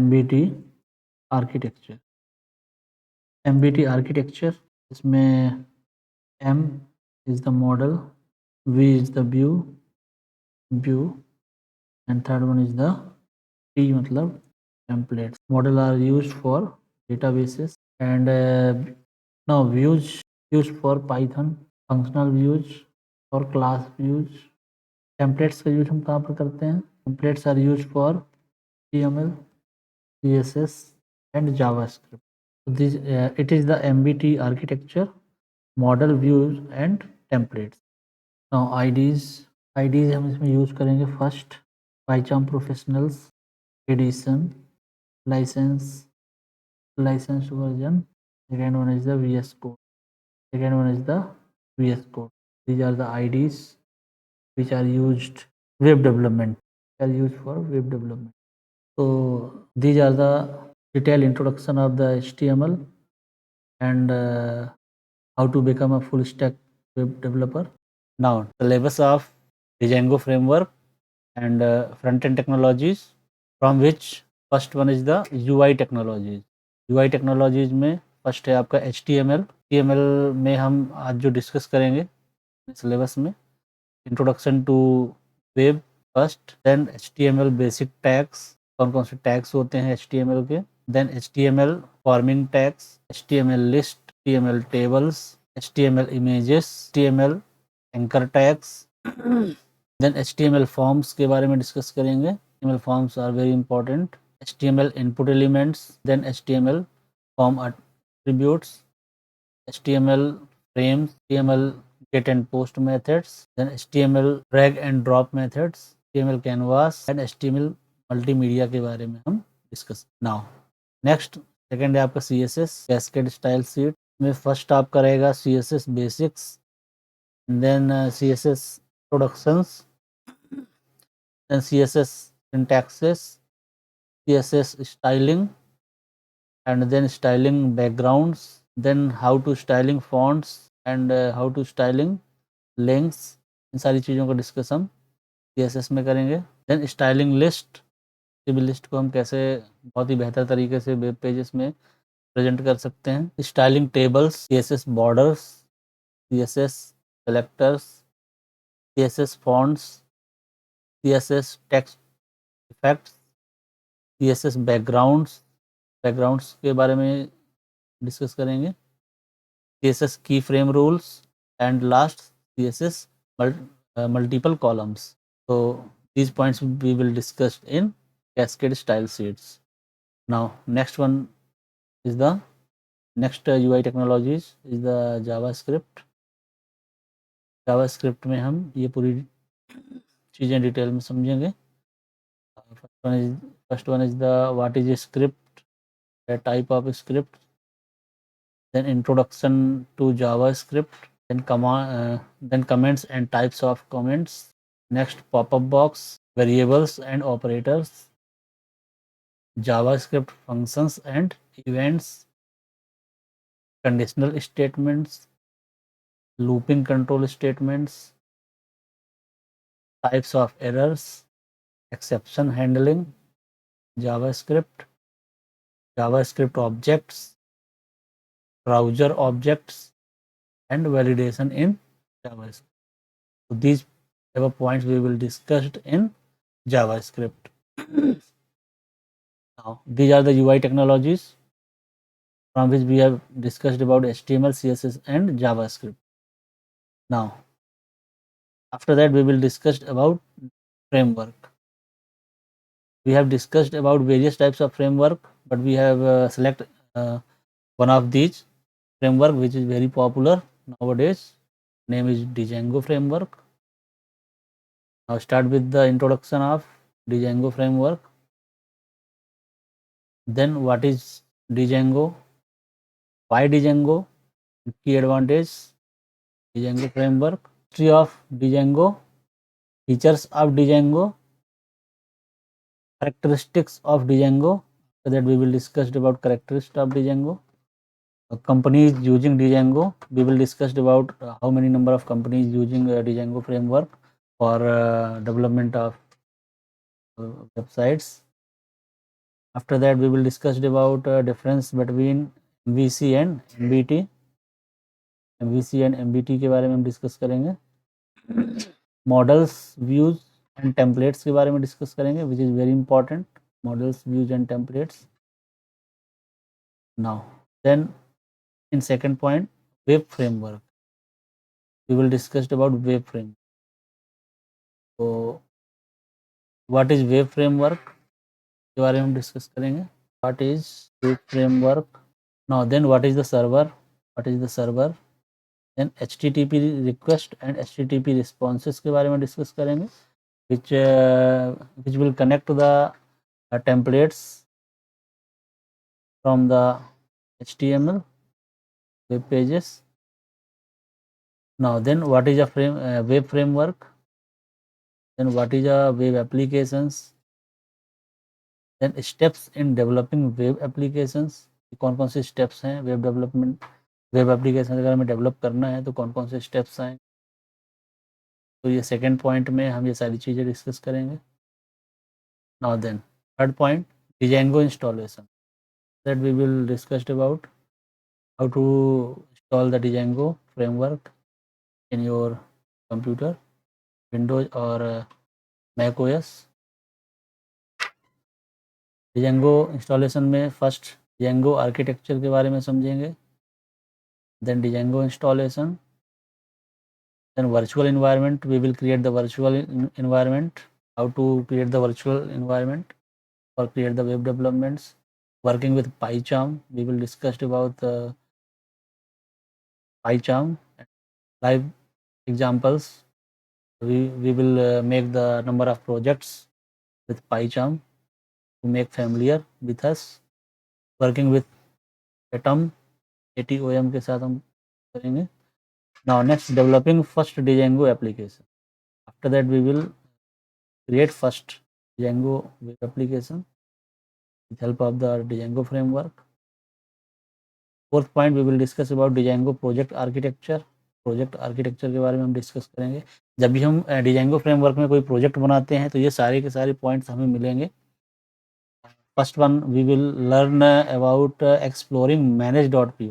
MBT architecture. MBT architecture, इसमें M is the model, V is the view and third one is the T मतलब templates. Model are used for databases and now views used for Python, functional views और class views. Templates का use हम कहाँ पर करते हैं? Templates are used for HTML, CSS and JavaScript. So this it is the MBT architecture, model views and templates. Now IDs हम इसमें use करेंगे first PyCharm Professionals Edition, license version. Second one is the VS Code. These are the IDs which are used web development. Are used for web development. So these are the detailed introduction of the HTML and how to become a full stack web developer. Now syllabus of Django framework and front-end technologies, from which first one is the UI technologies. UI technologies में first है आपका HTML. HTML में हम आज जो discuss करेंगे syllabus में, introduction to web first, then HTML basic tags, कौन कौन से टैग्स होते हैं HTML के, then HTML forming tags, HTML list, HTML tables, HTML images, HTML anchor tags, then HTML forms के बारे में डिस्कस करेंगे. HTML forms are very important. HTML input elements, then HTML form attributes, HTML frames, HTML get and post methods, then HTML drag and drop methods, HTML canvas and HTML multimedia के बारे में हम discuss. Now next second है आपका CSS cascade style sheet में first आपका रहेगा CSS basics, then CSS introductions, then CSS syntaxes, CSS styling and then styling backgrounds, then how to styling fonts and how to styling links. इन सारी चीज़ों का discuss हम CSS में करेंगे. Then styling list, किसी भी लिस्ट को हम कैसे बहुत ही बेहतर तरीके से वेब पेजेस में प्रेजेंट कर सकते हैं. Styling tables, CSS borders, CSS selectors, CSS fonts, CSS text effects, CSS backgrounds के बारे में डिस्कस करेंगे. CSS की frame rules and last CSS multiple columns. So these points we will discuss in cascade style sheets. Now next one is the next UI technologies is the JavaScript. JavaScript में हम ये पूरी चीज़ें detail में समझेंगे. First one is the what is a script, a type of script, then introduction to JavaScript, then comments and types of comments, next pop-up box, variables and operators, JavaScript functions and events, conditional statements, looping control statements, types of errors, exception handling, JavaScript objects, browser objects and validation in JavaScript. So these are points we will discuss in JavaScript. Now these are the UI technologies from which we have discussed about HTML, CSS and JavaScript. Now after that we will discuss about framework. We have discussed about various types of framework, but we have select one of these framework which is very popular nowadays. Name is Django framework. Now start with the introduction of Django framework. Then what is Django? Why Django? Key advantage Django framework. History of Django. Features of Django. Characteristics of Django. So that we will discuss about characteristics of Django. Companies using Django. We will discuss about how many number of companies using Django framework for development of websites. After that we will discuss about difference between MVC and MBT. MVC and MBT के बारे में हम discuss करेंगे. Models, views and templates के बारे में discuss करेंगे, which is very important. Models, views and templates. Now then in second point, web framework. We will discuss about web framework. So what is web framework के बारे में हम discuss करेंगे. What is web framework? Now then what is the server? What is the server? Then HTTP request and HTTP responses के बारे में discuss करेंगे, which will connect the templates from the HTML web pages. Now then what is a web framework? Then what is a web applications? Then steps in developing web applications. कौन कौन से steps हैं web development, web application अगर हमें develop करना है तो कौन कौन से steps हैं. तो ये सेकेंड पॉइंट में हम ये सारी चीज़ें डिस्कस करेंगे. Now then third point, Django installation. That we will discuss about how to install the Django framework in your computer, Windows or Mac OS. Django installation में फर्स्ट Django आर्किटेक्चर के बारे में समझेंगे. Then Django installation. Then virtual environment, we will create the virtual environment. How to create the virtual environment or create the web developments. Working with PyCharm, we will discuss about PyCharm live examples. We will make the number of projects with PyCharm to make familiar with us. Working with Atom, ATOM के साथ हम करेंगे. Now next, developing first Django application. After that we will create first Django web application with help of the Django framework. Fourth point, we will discuss about Django project architecture. Project architecture के बारे में हम discuss करेंगे. जब भी हम Django framework में कोई प्रोजेक्ट बनाते हैं तो ये सारे के सारे पॉइंट्स हमें मिलेंगे. First one, we will learn about exploring manage.py.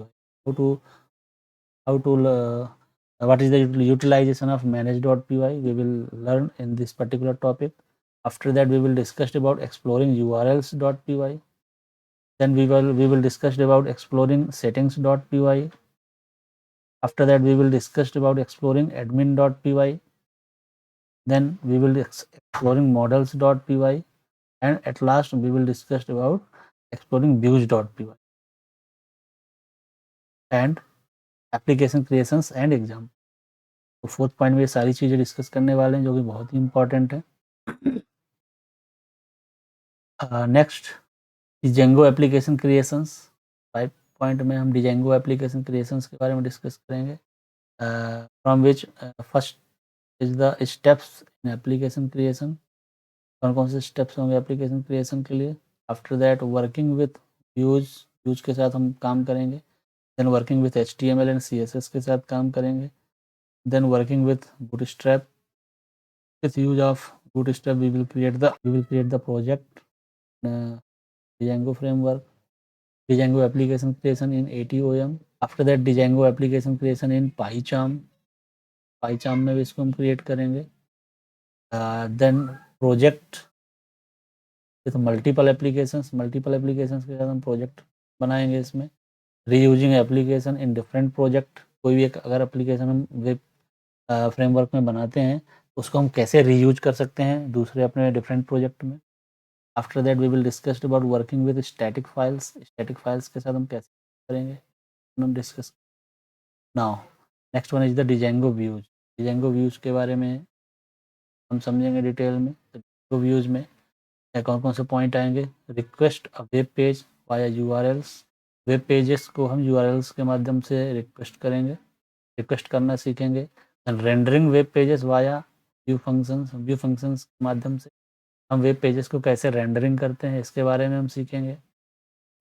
how to what is the utilization of manage.py. We will learn in this particular topic. After that we will discuss about exploring urls.py. Then we will discuss about exploring settings.py. After that we will discuss about exploring admin.py. Then we will exploring models.py, and at last we will discuss about exploring views.py and application creations and example. तो fourth point में ये सारी चीज़ें discuss करने वाले हैं जो कि बहुत ही इंपॉर्टेंट है. Next, Django application creations. 5 point में हम Django एप्लीकेशन क्रिएशंस के बारे में डिस्कस करेंगे. From which first is the steps in application creation. कौन कौन से स्टेप्स होंगे एप्लीकेशन क्रिएशन के लिए. After that working with views के साथ हम काम करेंगे. Then working with HTML and CSS के साथ काम करेंगे. Then working with Bootstrap. With use of Bootstrap, we will create the project Django framework, Django application creation in ATOM. After that Django application creation in PyCharm. PyCharm में भी इसको हम create करेंगे. Then project with multiple applications के साथ हम project बनाएंगे इसमें. Reusing application in different project. कोई भी एक अगर application हम वेब फ्रेमवर्क में बनाते हैं उसको हम कैसे रीयूज कर सकते हैं दूसरे अपने डिफरेंट प्रोजेक्ट में. After that we will discuss about working with static files के साथ हम कैसे करेंगे हम discuss. Now next one is the Django views के बारे में हम समझेंगे डिटेल में. तो व्यूज में कौन कौन से पॉइंट आएंगे. Request a web page via URLs. Web pages को हम URLs के माध्यम से रिक्वेस्ट करना सीखेंगे. Rendering web pages via view functions के माध्यम से हम वेब पेजेस को कैसे रेंडरिंग करते हैं इसके बारे में हम सीखेंगे.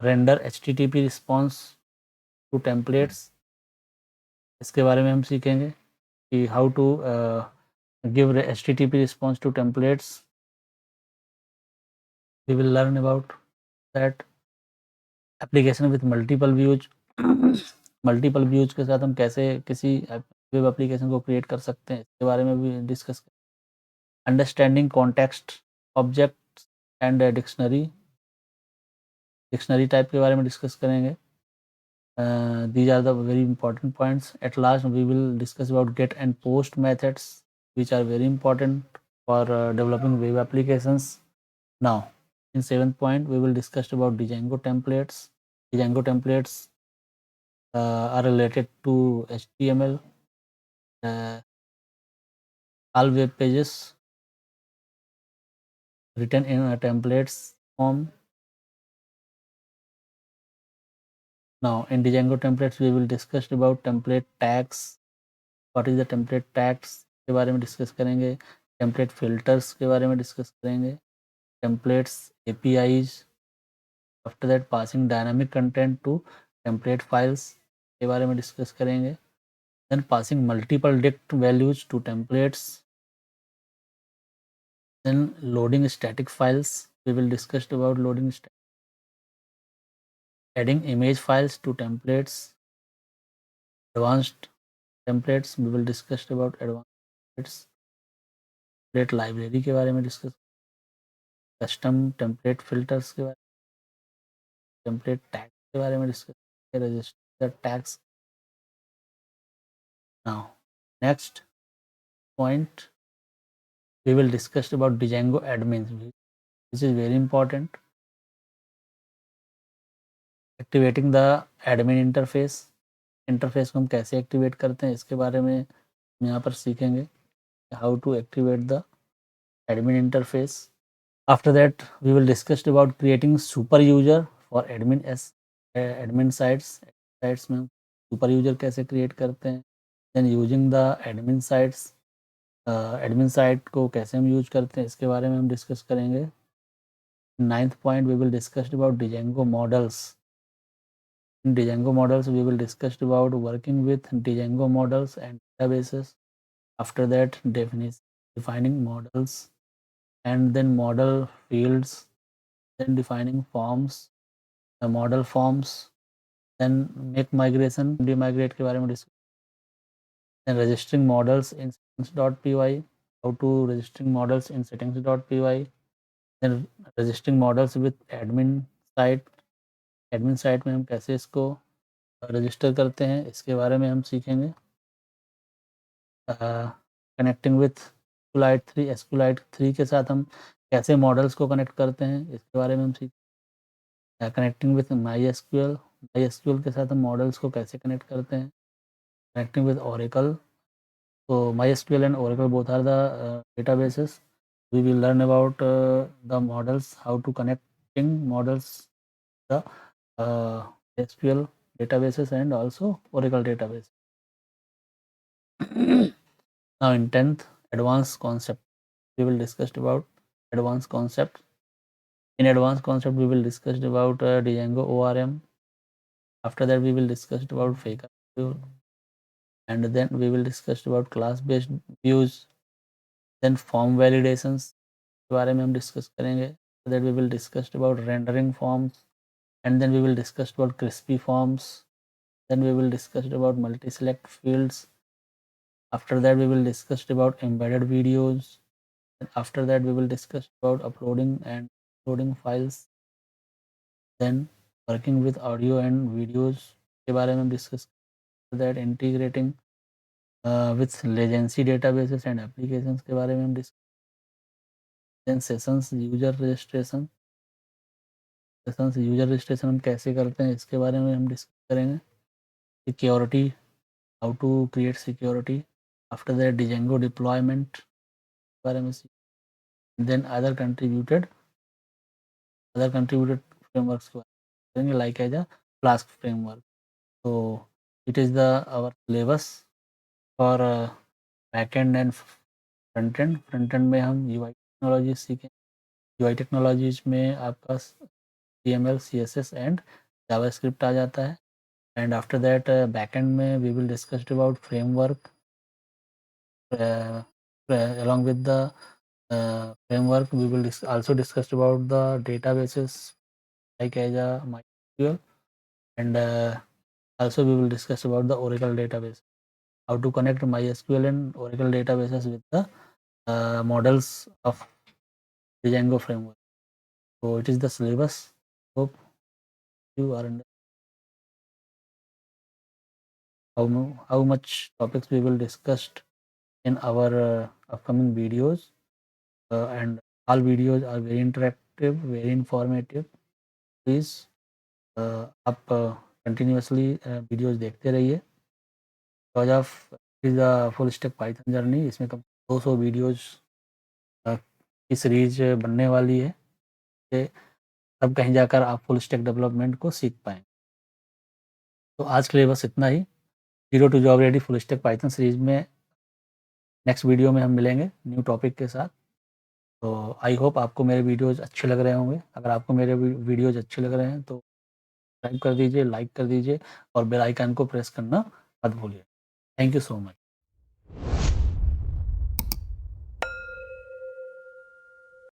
Render HTTP response to templates, इसके बारे में हम सीखेंगे कि how to give HTTP response to templates. We will learn about that application with multiple views, multiple views के साथ हम कैसे किसी वेब एप्लीकेशन को क्रिएट कर सकते हैं, इसके बारे में भी discuss. Understanding context object and dictionary, dictionary type के बारे में डिस्कस करेंगे। These are the very important points. At last, we will discuss about get and post methods, which are very important for developing web applications. Now, in seventh point, we will discuss about Django templates. Django templates are related to HTML. All web pages written in a templates form. Now, in Django templates, we will discuss about template tags. What is the template tags के बारे में discuss करेंगे। Template filters के बारे में discuss करेंगे। Templates APIs, after that passing dynamic content to template files के बारे में डिस्कस करेंगे। Then passing multiple dict values to templates, then loading static files, we will discuss about loading, adding image files to templates, advanced templates, we will discuss about advanced template library के बारे में discuss, custom template filters के बारे में, template tag के बारे में discuss, register tags. Now next point we will discuss about Django admins, which is very important. Activating the admin interface, interface को हम कैसे एक्टिवेट करते हैं इसके बारे में हम यहाँ पर सीखेंगे। How to activate the admin interface. After that we will discuss about creating super user for admin sites में हम सुपर यूजर कैसे क्रिएट करते हैं। Then using the admin sites, admin site को कैसे हम यूज करते हैं इसके बारे में हम डिस्कस करेंगे। Ninth point, we will discuss about Django models. In Django models, we will discuss about working with Django models and databases. After that, defining models, and then model fields, then defining forms, the model forms, then make migration, demigrate के बारे में discuss. Then registering models in settings.py, how to registering models in settings.py. Then registering models with admin site, admin site में हम कैसे इसको register करते हैं इसके बारे में हम सीखेंगे। कनेक्टिंग विथ एसक्यूलाइट 3 के साथ हम कैसे मॉडल्स को कनेक्ट करते हैं इसके बारे में हम सीखेंगे। कनेक्टिंग विथ माई एसक्यूएल के साथ हम मॉडल्स को कैसे कनेक्ट करते हैं। कनेक्टिंग विथ ओरेकल, तो MySQL and Oracle both are the databases. We will learn about the models, how to connecting models the SQL databases and also Oracle database. Now in 10th, advanced concept, we will discuss about advanced concept. In advanced concept, we will discuss about Django ORM. After that, we will discuss about fake view, and then we will discuss about class-based views. Then form validations के बारे में हम discuss करेंगे। After that, we will discuss about rendering forms, and then we will discuss about crispy forms. Then we will discuss about multi-select fields. After that, we will discuss about embedded videos. And after that, we will discuss about uploading and uploading files. Then working with audio and videos के बारे में discuss. After that, integrating with legacy databases and applications के बारे में हम discuss. Then sessions user registration हम कैसे करते हैं इसके बारे में हम डिस्कस करेंगे। Security, how to create security. After that Django deployment के बारे में। देन अदर कंट्रीब्यूटेड फ्रेमवर्क्स के बारे में like as a flask framework. तो it is the our syllabus for backend and front end. Front end में हम UI टेक्नोलॉजीज सीखें। UI टेक्नोलॉजीज में आपका HTML CSS एंड जावास्क्रिप्ट आ जाता है। एंड आफ्टर दैट बैकएंड में we will discuss about framework along with the framework we will also discuss about the databases like as a MySQL, and also we will discuss about the Oracle database, how to connect MySQL and Oracle databases with the models of Django framework. So it is the syllabus. Hope you are under how much topics we will discuss in our upcoming videos, and all videos are very interactive, very informative. Please आप continuously videos देखते रहिए, because of is a full stack Python journey. इसमें कम 200 videos की series बनने वाली है, कि तब कहीं जाकर आप फुल स्टैक डेवलपमेंट को सीख पाएँ। तो आज के लिए बस इतना ही। Zero to job ready full stack Python series में नेक्स्ट वीडियो में हम मिलेंगे न्यू टॉपिक के साथ। तो आई होप आपको मेरे वीडियोज़ अच्छे लग रहे होंगे। अगर आपको मेरे वीडियोज़ अच्छे लग रहे हैं तो सब्सक्राइब कर दीजिए, लाइक कर दीजिए और बेल आइकन को प्रेस करना मत भूलिए। Thank you so much.